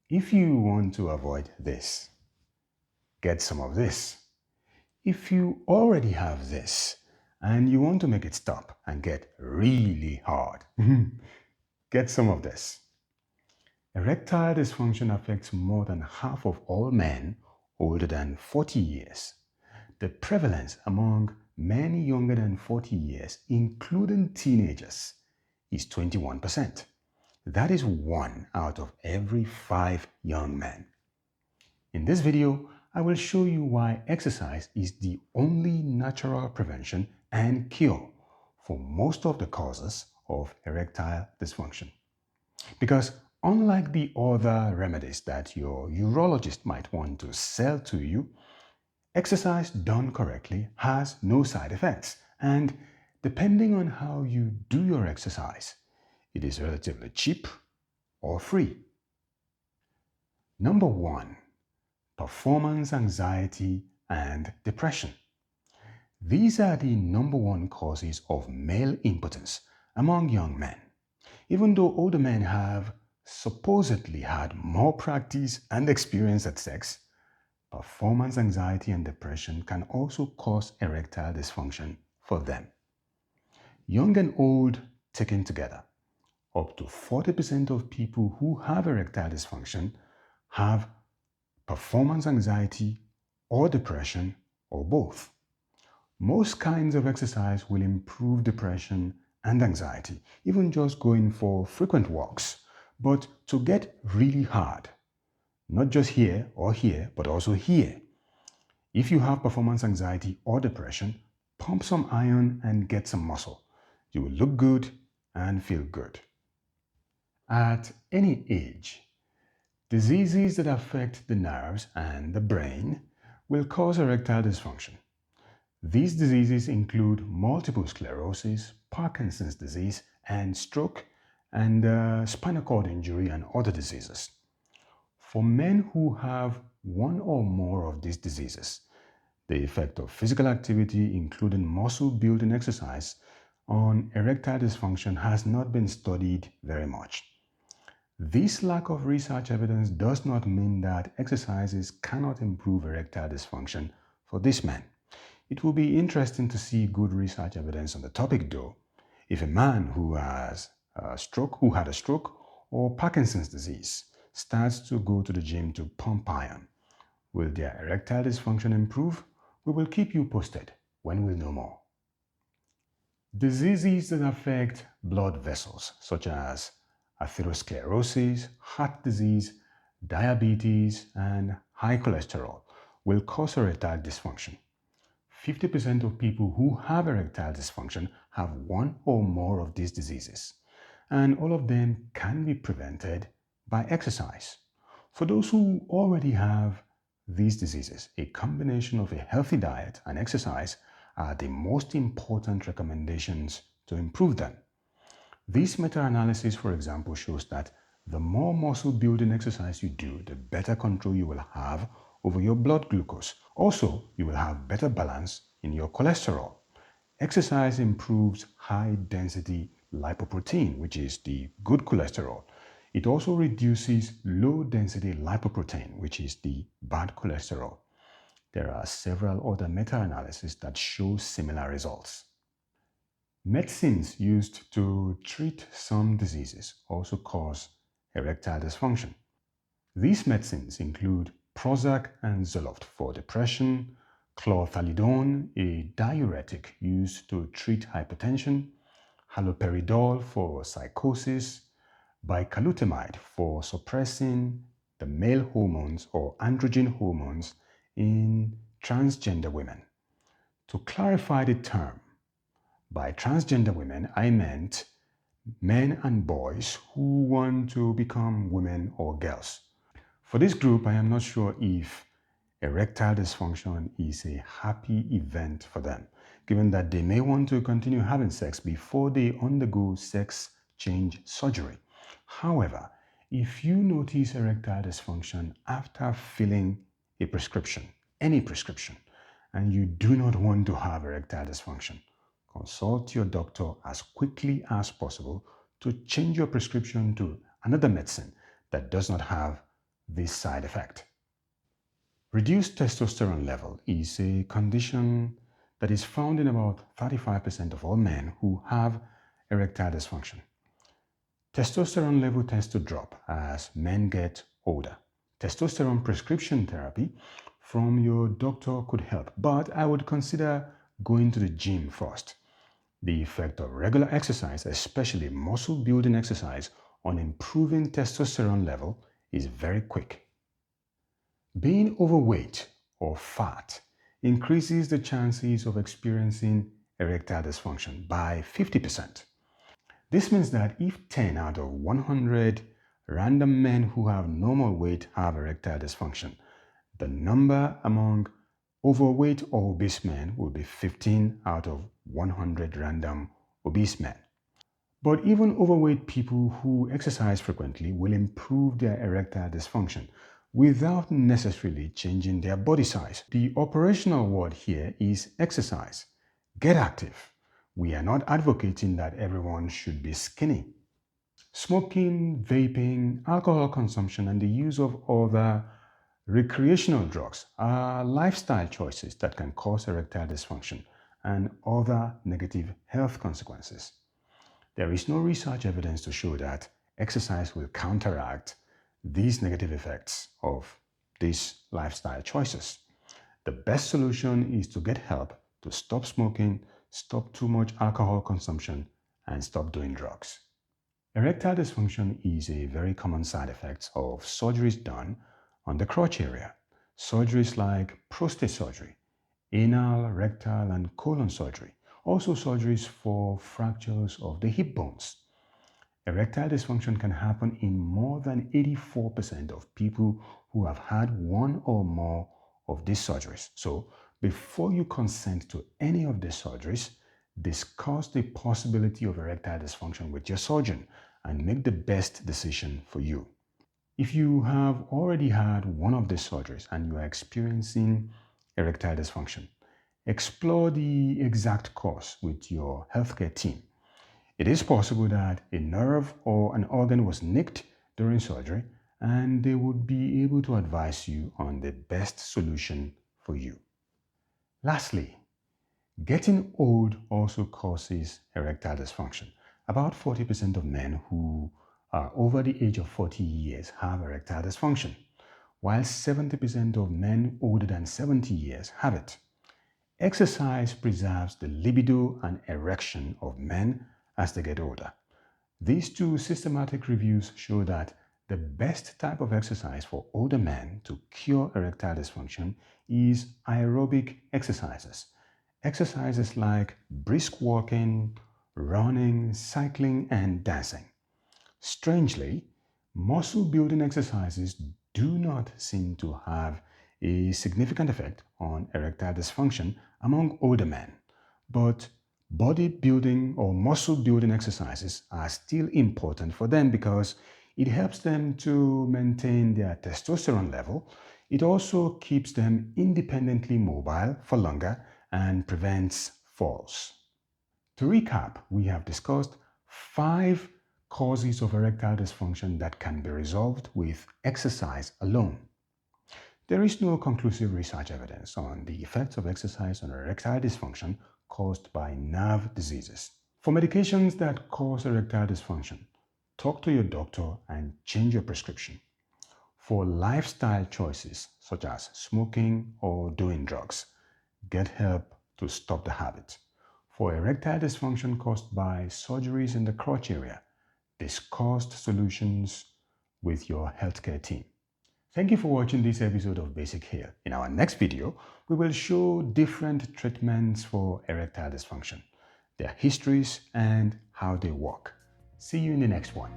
If you want to avoid this, get some of this. If you already have this and you want to make it stop and get really hard, get some of this. Erectile dysfunction affects more than half of all men older than 40 years. The prevalence among men younger than 40 years, including teenagers, is 21%. That is 1 out of every 5 young men. In this video, I will show you why exercise is the only natural prevention and cure for most of the causes of erectile dysfunction. Because unlike the other remedies that your urologist might want to sell to you, exercise done correctly has no side effects, and depending on how you do your exercise, it is relatively cheap or free. Number 1. Performance anxiety and depression. These are the number 1 causes of male impotence among young men. Even though older men have supposedly had more practice and experience at sex, performance anxiety and depression can also cause erectile dysfunction for them. Young and old taken together, up to 40% of people who have erectile dysfunction have performance anxiety or depression or both. Most kinds of exercise will improve depression and anxiety, even just going for frequent walks. But to get really hard, not just here or here, but also here. If you have performance anxiety or depression, pump some iron and get some muscle. You will look good and feel good. At any age, diseases that affect the nerves and the brain will cause erectile dysfunction. These diseases include multiple sclerosis, Parkinson's disease, and stroke, and spinal cord injury and other diseases. For men who have one or more of these diseases, the effect of physical activity, including muscle building exercise, on erectile dysfunction has not been studied very much. This lack of research evidence does not mean that exercises cannot improve erectile dysfunction for these men. It will be interesting to see good research evidence on the topic though. If a man who had a stroke or Parkinson's disease starts to go to the gym to pump iron, will their erectile dysfunction improve? We will keep you posted when we know more. Diseases that affect blood vessels, such as atherosclerosis, heart disease, diabetes, and high cholesterol, will cause erectile dysfunction. 50% of people who have erectile dysfunction have one or more of these diseases, and all of them can be prevented by exercise. For those who already have these diseases, a combination of a healthy diet and exercise are the most important recommendations to improve them. This meta-analysis, for example, shows that the more muscle building exercise you do, the better control you will have over your blood glucose. Also, you will have better balance in your cholesterol. Exercise improves high density lipoprotein, which is the good cholesterol. It also reduces low density lipoprotein, which is the bad cholesterol. There are several other meta-analyses that show similar results. Medicines used to treat some diseases also cause erectile dysfunction. These medicines include Prozac and Zoloft for depression, chlorthalidone, a diuretic used to treat hypertension, haloperidol for psychosis, bicalutamide for suppressing the male hormones or androgen hormones in transgender women. To clarify the term, by transgender women, I meant men and boys who want to become women or girls. For this group, I am not sure if erectile dysfunction is a happy event for them, given that they may want to continue having sex before they undergo sex change surgery. However, if you notice erectile dysfunction after filling a prescription, any prescription, and you do not want to have erectile dysfunction, consult your doctor as quickly as possible to change your prescription to another medicine that does not have this side effect. Reduced testosterone level is a condition that is found in about 35% of all men who have erectile dysfunction. Testosterone level tends to drop as men get older. Testosterone prescription therapy from your doctor could help, but I would consider going to the gym first. The effect of regular exercise, especially muscle building exercise, on improving testosterone level is very quick. Being overweight or fat increases the chances of experiencing erectile dysfunction by 50%. This means that if 10 out of 100 random men who have normal weight have erectile dysfunction, the number among overweight or obese men will be 15 out of 100 random obese men. But even overweight people who exercise frequently will improve their erectile dysfunction without necessarily changing their body size. The operational word here is exercise. Get active. We are not advocating that everyone should be skinny. Smoking, vaping, alcohol consumption, and the use of other recreational drugs are lifestyle choices that can cause erectile dysfunction and other negative health consequences. There is no research evidence to show that exercise will counteract these negative effects of these lifestyle choices. The best solution is to get help to stop smoking, stop too much alcohol consumption, and stop doing drugs. Erectile dysfunction is a very common side effect of surgeries done on the crotch area. Surgeries like prostate surgery, anal, rectal, and colon surgery. Also surgeries for fractures of the hip bones. Erectile dysfunction can happen in more than 84% of people who have had one or more of these surgeries. So, before you consent to any of these surgeries, discuss the possibility of erectile dysfunction with your surgeon and make the best decision for you. If you have already had one of these surgeries and you are experiencing erectile dysfunction, explore the exact cause with your healthcare team. It is possible that a nerve or an organ was nicked during surgery, and they would be able to advise you on the best solution for you. Lastly, getting old also causes erectile dysfunction. About 40% of men who are over the age of 40 years have erectile dysfunction, while 70% of men older than 70 years have it. Exercise preserves the libido and erection of men as they get older. These two systematic reviews show that the best type of exercise for older men to cure erectile dysfunction is aerobic exercises. Exercises like brisk walking, running, cycling, and dancing. Strangely, muscle building exercises do not seem to have a significant effect on erectile dysfunction among older men, but body building or muscle building exercises are still important for them because it helps them to maintain their testosterone level. It also keeps them independently mobile for longer and prevents falls. To recap, we have discussed 5 causes of erectile dysfunction that can be resolved with exercise alone. There is no conclusive research evidence on the effects of exercise on erectile dysfunction caused by nerve diseases. For medications that cause erectile dysfunction, talk to your doctor and change your prescription. For lifestyle choices such as smoking or doing drugs, get help to stop the habit. For erectile dysfunction caused by surgeries in the crotch area, discuss solutions with your healthcare team. Thank you for watching this episode of Basic Hale. In our next video, we will show different treatments for erectile dysfunction, their histories, and how they work. See you in the next one.